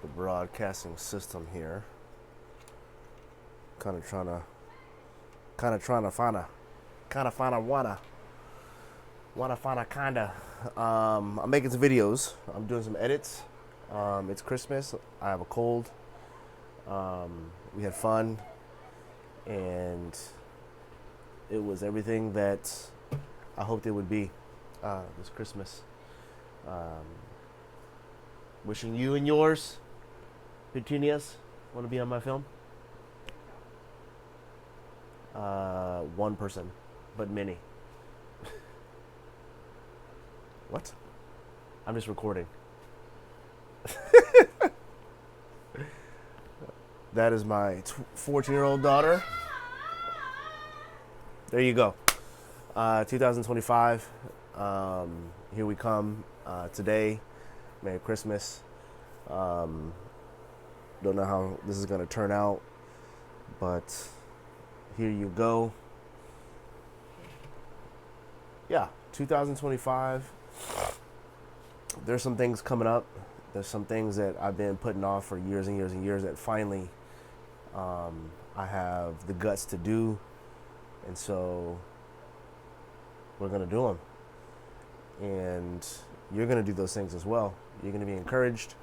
the broadcasting system here. Kind of trying to find a wanna find a kinda. I'm making some videos. I'm doing some edits. It's Christmas. I have a cold. We had fun, and it was everything that I hoped it would be this Christmas. Wishing you and yours, petunias, want to be on my film? One person, but many. What? I'm just recording. That is my 14-year-old daughter. There you go. 2025. Here we come today. Merry Christmas. Don't know how this is going to turn out, but here you go. Yeah, 2025. There's some things coming up. There's some things that I've been putting off for years and years and years that finally I have the guts to do. And so we're going to do them. And you're going to do those things as well. You're going to be encouraged.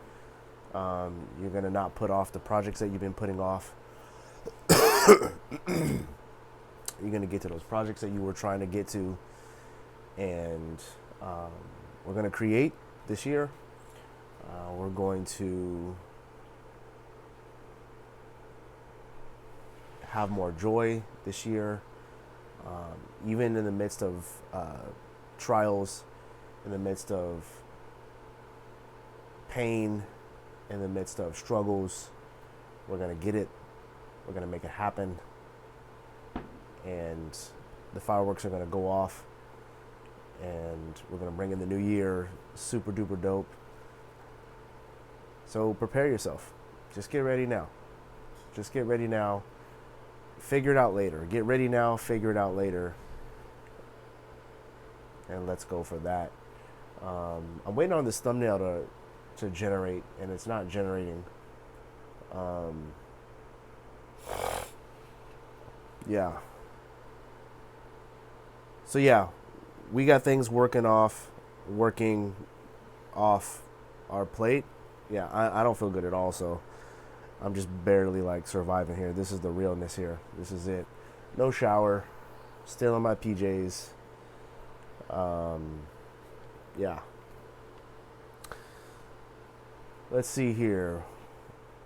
You're going to not put off the projects that you've been putting off. You're going to get to those projects that you were trying to get to. And we're going to create this year. We're going to have more joy this year. Even in the midst of trials, in the midst of pain, in the midst of struggles, we're going to get it. We're going to make it happen. And the fireworks are going to go off. And we're going to bring in the new year super duper dope. So prepare yourself. Just get ready now. Just get ready now. Figure it out later. Get ready now, figure it out later. And let's go for that. I'm waiting on this thumbnail to generate, and it's not generating. Yeah. So yeah, we got things working off our plate. Yeah, I don't feel good at all, so I'm just barely like surviving here. This is the realness here. This is it. No shower, still in my PJs. Yeah. Let's see here.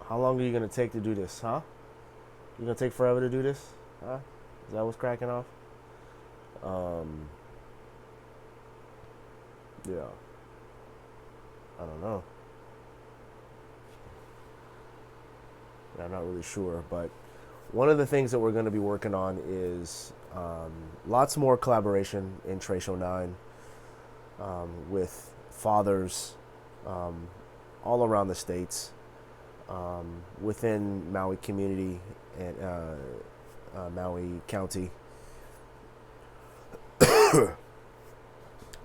How long are you gonna take to do this, huh? You gonna take forever to do this, huh? Is that what's cracking off? Yeah. I don't know. Yeah, I'm not really sure, but one of the things that we're going to be working on is lots more collaboration in Trey Show 9 with fathers all around the states, within Maui community and Maui County.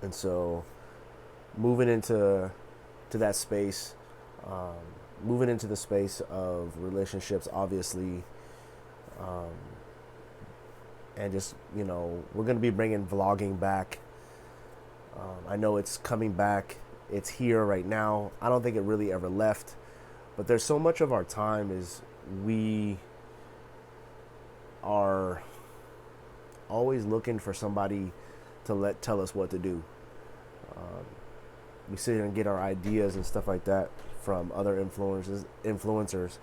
And so moving into that space, moving into the space of relationships, obviously, and just, you know, we're going to be bringing vlogging back. I know it's coming back. It's here right now. I don't think it really ever left, but there's so much of our time is we are always looking for somebody to tell us what to do. We sit here and get our ideas and stuff like that from other influencers.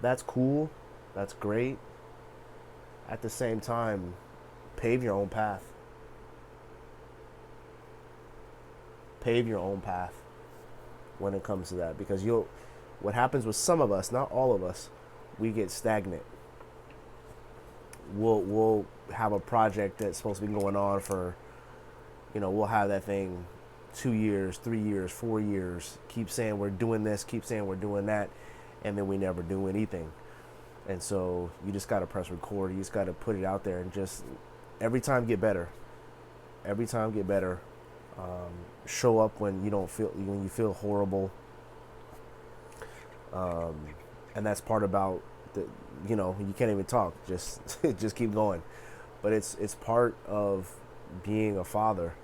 That's cool. That's great. At the same time, pave your own path. Pave your own path when it comes to that, because what happens with some of us, not all of us, we get stagnant. We'll have a project that's supposed to be going on for, you know, we'll have that thing 2 years, 3 years, 4 years, keep saying we're doing this, keep saying we're doing that, and then we never do anything. And so you just got to press record. You just got to put it out there and just every time get better. Every time get better. Show up when you don't feel, when you feel horrible. And that's part about the, you can't even talk, just just keep going. But it's part of being a father,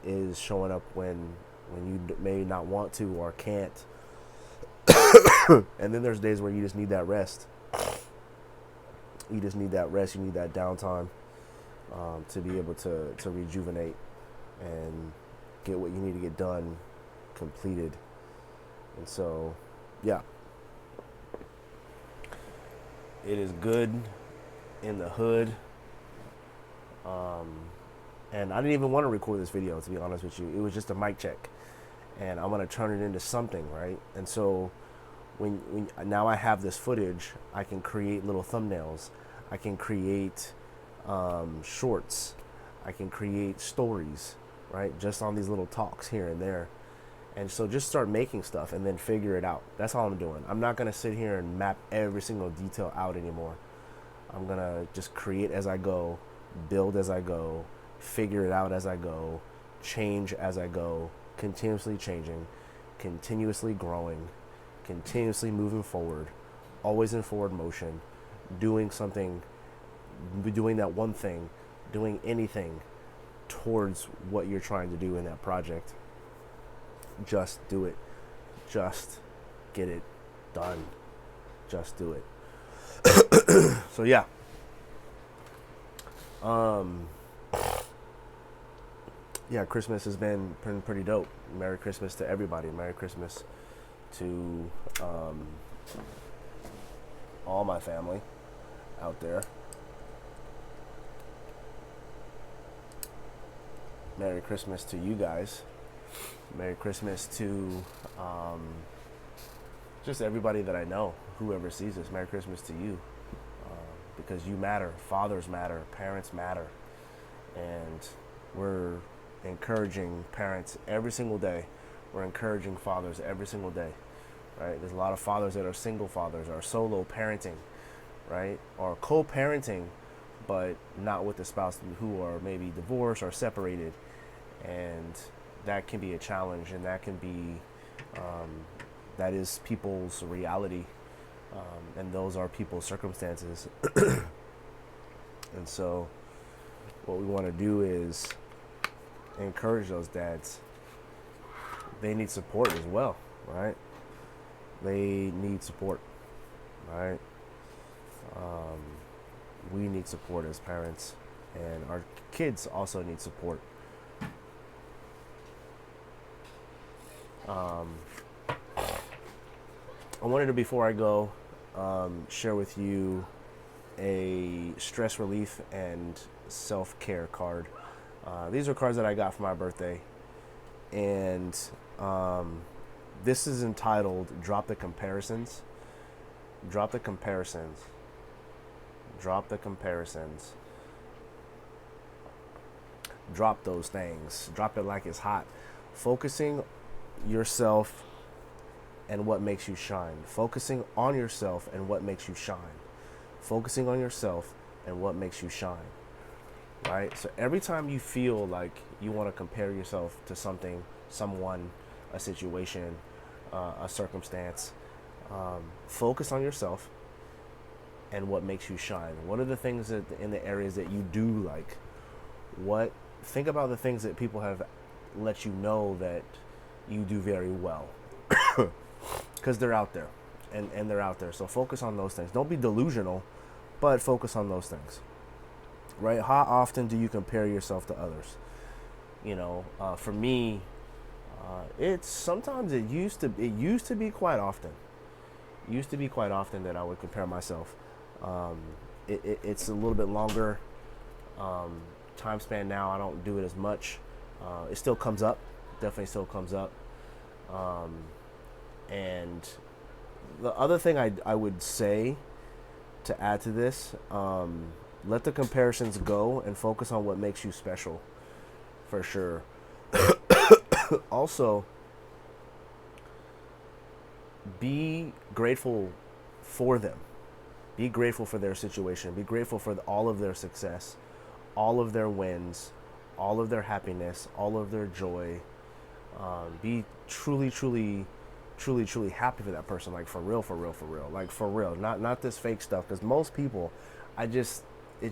is showing up when you may not want to or can't. And then there's days where you just need that rest. You just need that rest. You need that downtime, to be able to rejuvenate and get what you need to get done completed. And so, yeah, it is good in the hood. And I didn't even want to record this video, to be honest with you. It was just a mic check, and I want to turn it into something, right? And so when now I have this footage, I can create little thumbnails. I can create shorts. I can create stories, right? Just on these little talks here and there. And so just start making stuff and then figure it out. That's all I'm doing. I'm not going to sit here and map every single detail out anymore. I'm going to just create as I go, build as I go, figure it out as I go, change as I go, continuously changing, continuously growing, continuously moving forward, always in forward motion, doing something, doing that one thing, doing anything towards what you're trying to do in that project. Just do it. Just get it done. Just do it. So yeah. Yeah, Christmas has been pretty dope. Merry Christmas to everybody. Merry Christmas to all my family out there. Merry Christmas to you guys. Merry Christmas to just everybody that I know, whoever sees this. Merry Christmas to you, because you matter. Fathers matter. Parents matter. And we're encouraging parents every single day. We're encouraging fathers every single day, right? There's a lot of fathers that are single fathers or solo parenting, right? Or co-parenting, but not with the spouse, who are maybe divorced or separated. And that can be a challenge, and that can be, that is people's reality, and those are people's circumstances. And so what we want to do is encourage those dads. They need support as well, right? They need support, right? We need support as parents, and our kids also need support. I wanted to, before I go, share with you a stress relief and self-care card. These are cards that I got for my birthday, and this is entitled Drop the Comparisons. Drop the comparisons. Drop the comparisons. Drop those things. Drop it like it's hot. Focusing yourself and what makes you shine. Focusing on yourself and what makes you shine. Focusing on yourself and what makes you shine. Right? So every time you feel like you want to compare yourself to something, someone, a situation, a circumstance, focus on yourself and what makes you shine. What are the things that in the areas that you do like? Think about the things that people have let you know that you do very well, because they're out there, and they're out there. So focus on those things. Don't be delusional, but focus on those things. Right? How often do you compare yourself to others? For me, sometimes it used to be quite often. It used to be quite often that I would compare myself. It's a little bit longer time span now. I don't do it as much. It still comes up. Definitely still comes up. And the other thing I would say to add to this, let the comparisons go and focus on what makes you special, for sure. Also, be grateful for them. Be grateful for their situation. Be grateful for all of their success, all of their wins, all of their happiness, all of their joy. Be truly, truly truly, truly happy for that person, like for real, for real, for real, like for real, not this fake stuff. Because most people, it's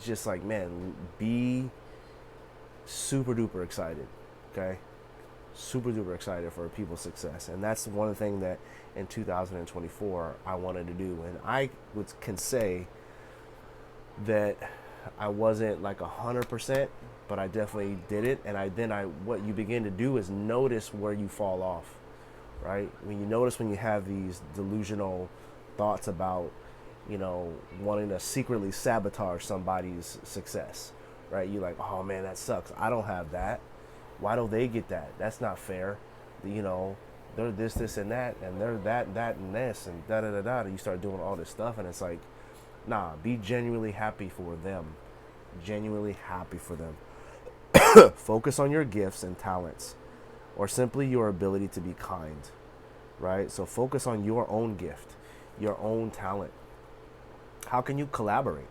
just like, man, be super duper excited, okay? Super duper excited for people's success, and that's one thing that in 2024 I wanted to do. And can say that I wasn't like 100%, but I definitely did it. And what you begin to do is notice where you fall off, right? When you notice when you have these delusional thoughts about, wanting to secretly sabotage somebody's success, right? You're like, oh man, that sucks. I don't have that. Why don't they get that? That's not fair. They're this, and that, and they're that, and this, and da da da da. You start doing all this stuff, and it's like, nah, be genuinely happy for them. Genuinely happy for them. Focus on your gifts and talents, or simply your ability to be kind, right? So focus on your own gift, your own talent. How can you collaborate?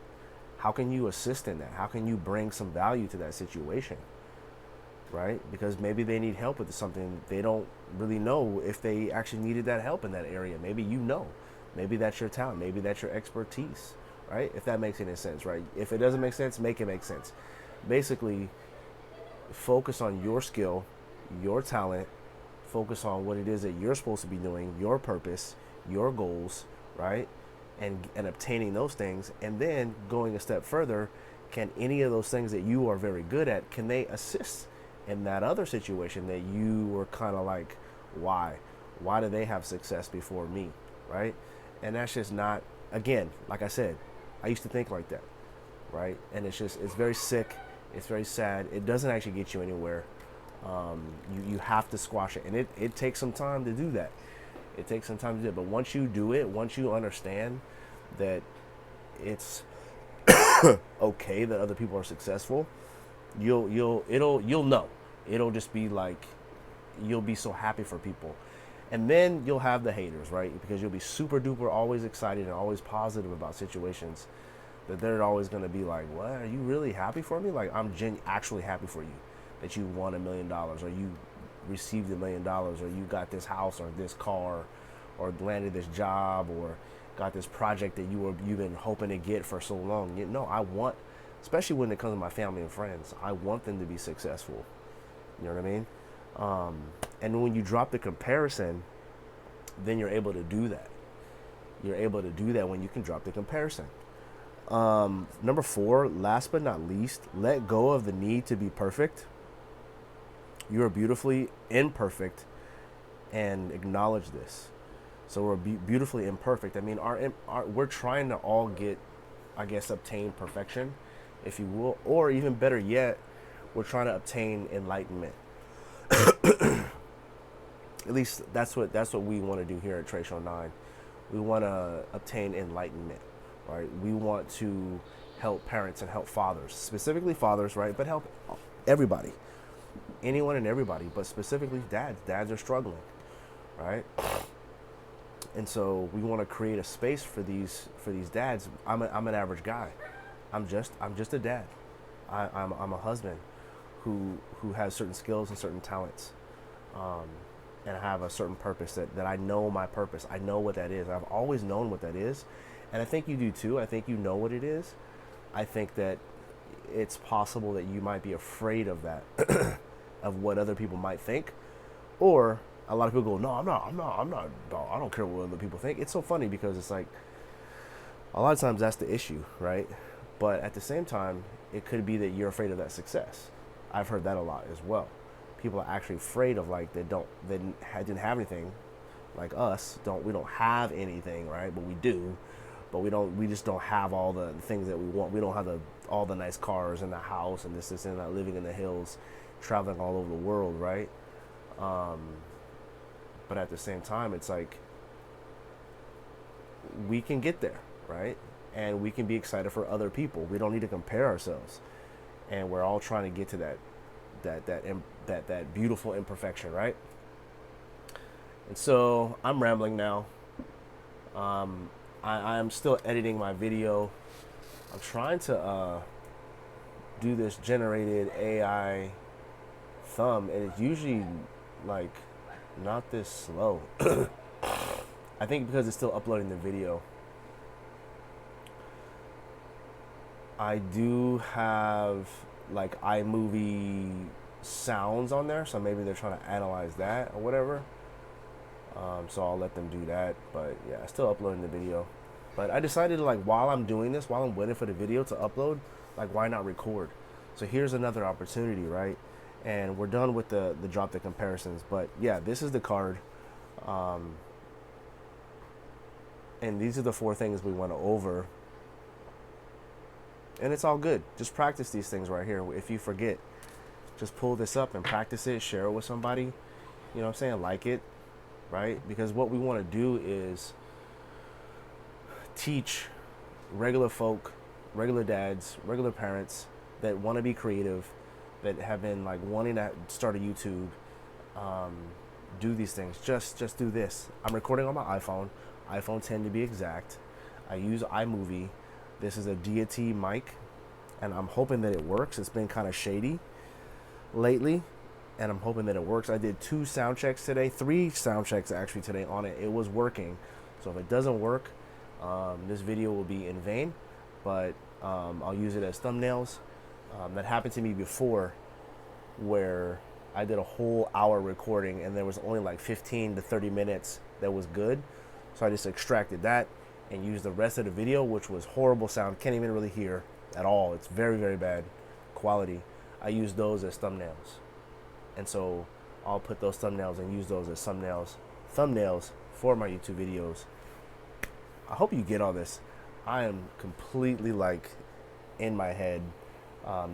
How can you assist in that? How can you bring some value to that situation, right? Because maybe they need help with something. They don't really know if they actually needed that help in that area. Maybe maybe that's your talent. Maybe that's your expertise, right? If that makes any sense, right? If it doesn't make sense, make it make sense. Basically, focus on your skill, your talent, focus on what it is that you're supposed to be doing, your purpose, your goals, right? And obtaining those things, and then going a step further, can any of those things that you are very good at, can they assist in that other situation that you were kind of like, why do they have success before me, right? And that's just not, again, like I said, I used to think like that, right? And it's very sick, it's very sad, it doesn't actually get you anywhere. You have to squash it, and it takes some time to do that. It takes some time to do it, but once you do it, once you understand that it's okay that other people are successful, you'll know. It'll just be like, you'll be so happy for people. And then you'll have the haters, right? Because you'll be super duper always excited and always positive about situations, that they're always going to be like, what, are you really happy for me? Like, I'm actually happy for you that you won $1 million, or you received $1 million, or you got this house or this car, or landed this job, or got this project that you've been hoping to get for so long. I want, especially when it comes to my family and friends, I want them to be successful. You know what I mean? And when you drop the comparison, then you're able to do that. You're able to do that when you can drop the comparison. Number 4, last but not least, let go of the need to be perfect. You are beautifully imperfect, and acknowledge this. So we're beautifully imperfect. I mean, we're trying to all get, I guess, obtain perfection, if you will, or even better yet, we're trying to obtain enlightenment. At least that's what we want to do here at Trey Show 9. We want to obtain enlightenment, right? We want to help parents and help fathers, specifically fathers, right? But help everybody, anyone and everybody, but specifically dads. Dads are struggling, right? And so we want to create a space for these dads. I'm an average guy. I'm just a dad. I'm a husband who has certain skills and certain talents, and I have a certain purpose that I know my purpose. I know what that is. I've always known what that is, and I think you do too. I think you know what it is. I think that it's possible that you might be afraid of that, of what other people might think, or a lot of people go, no, I'm not, I don't care what other people think. It's so funny because it's like, a lot of times that's the issue, right? But at the same time, it could be that you're afraid of that success. I've heard that a lot as well. People are actually afraid of, like, they didn't have anything, like us. We don't have anything, right? But we do. But we just don't have all the things that we want. We don't have all the nice cars and the house and this and that, living in the hills, traveling all over the world, right? But at the same time, it's like, we can get there, right? And we can be excited for other people. We don't need to compare ourselves. And we're all trying to get to that beautiful imperfection, right? And so I'm rambling now. I am still editing my video. I'm trying to do this generated AI thumb, and it's usually like not this slow. I think because it's still uploading the video. I do have like iMovie sounds on there, so maybe they're trying to analyze that or whatever. So I'll let them do that. But yeah, still uploading the video. But I decided to, like, while I'm doing this, while I'm waiting for the video to upload, like, why not record? So here's another opportunity, right? And we're done with the drop the comparisons. But yeah, this is the card. And these are the 4 things we went over. And it's all good. Just practice these things right here. If you forget, just pull this up and practice it. Share it with somebody. You know what I'm saying? Like it, right? Because what we want to do is teach regular folk, regular dads, regular parents that want to be creative, that have been like wanting to start a YouTube, do these things. Just do this. I'm recording on my iPhone 10 to be exact. I use iMovie. This is a deity mic, and I'm hoping that it works. It's been kind of shady lately, and I'm hoping that it works. I did 2 sound checks today, 3 sound checks actually today on it. It was working. So if it doesn't work, this video will be in vain, but I'll use it as thumbnails. That happened to me before, where I did a whole hour recording and there was only like 15 to 30 minutes that was good. So I just extracted that and used the rest of the video, which was horrible sound. Can't even really hear at all. It's very, very bad quality. I used those as thumbnails. And so I'll put those thumbnails and use those as thumbnails for my YouTube videos. I hope you get all this. I am completely like in my head.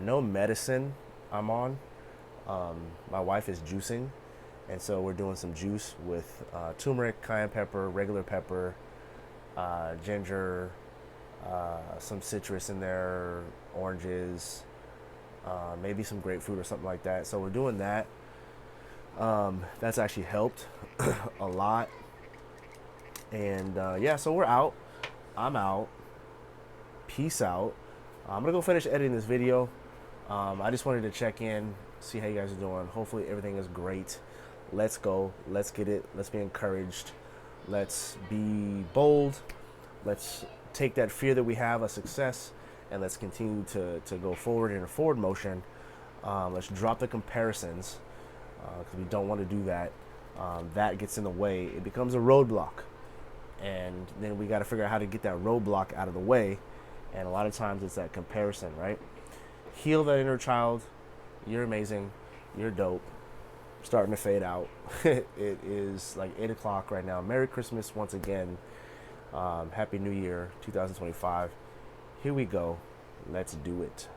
No medicine I'm on. My wife is juicing, and so we're doing some juice with turmeric, cayenne pepper, regular pepper, ginger, some citrus in there, oranges, maybe some grapefruit or something like that. So we're doing that. That's actually helped a lot. And yeah, so we're out. I'm out. Peace out. I'm gonna go finish editing this video. I just wanted to check in, see how you guys are doing. Hopefully everything is great. Let's go. Let's get it. Let's be encouraged. Let's be bold. Let's take that fear that we have of success, and let's continue to go forward in a forward motion. Let's drop the comparisons, because we don't want to do that. That gets in the way. It becomes a roadblock. And then we got to figure out how to get that roadblock out of the way. And a lot of times it's that comparison, right? Heal that inner child. You're amazing. You're dope. Starting to fade out. It is like 8 o'clock right now. Merry Christmas once again. Happy New Year 2025. Here we go. Let's do it.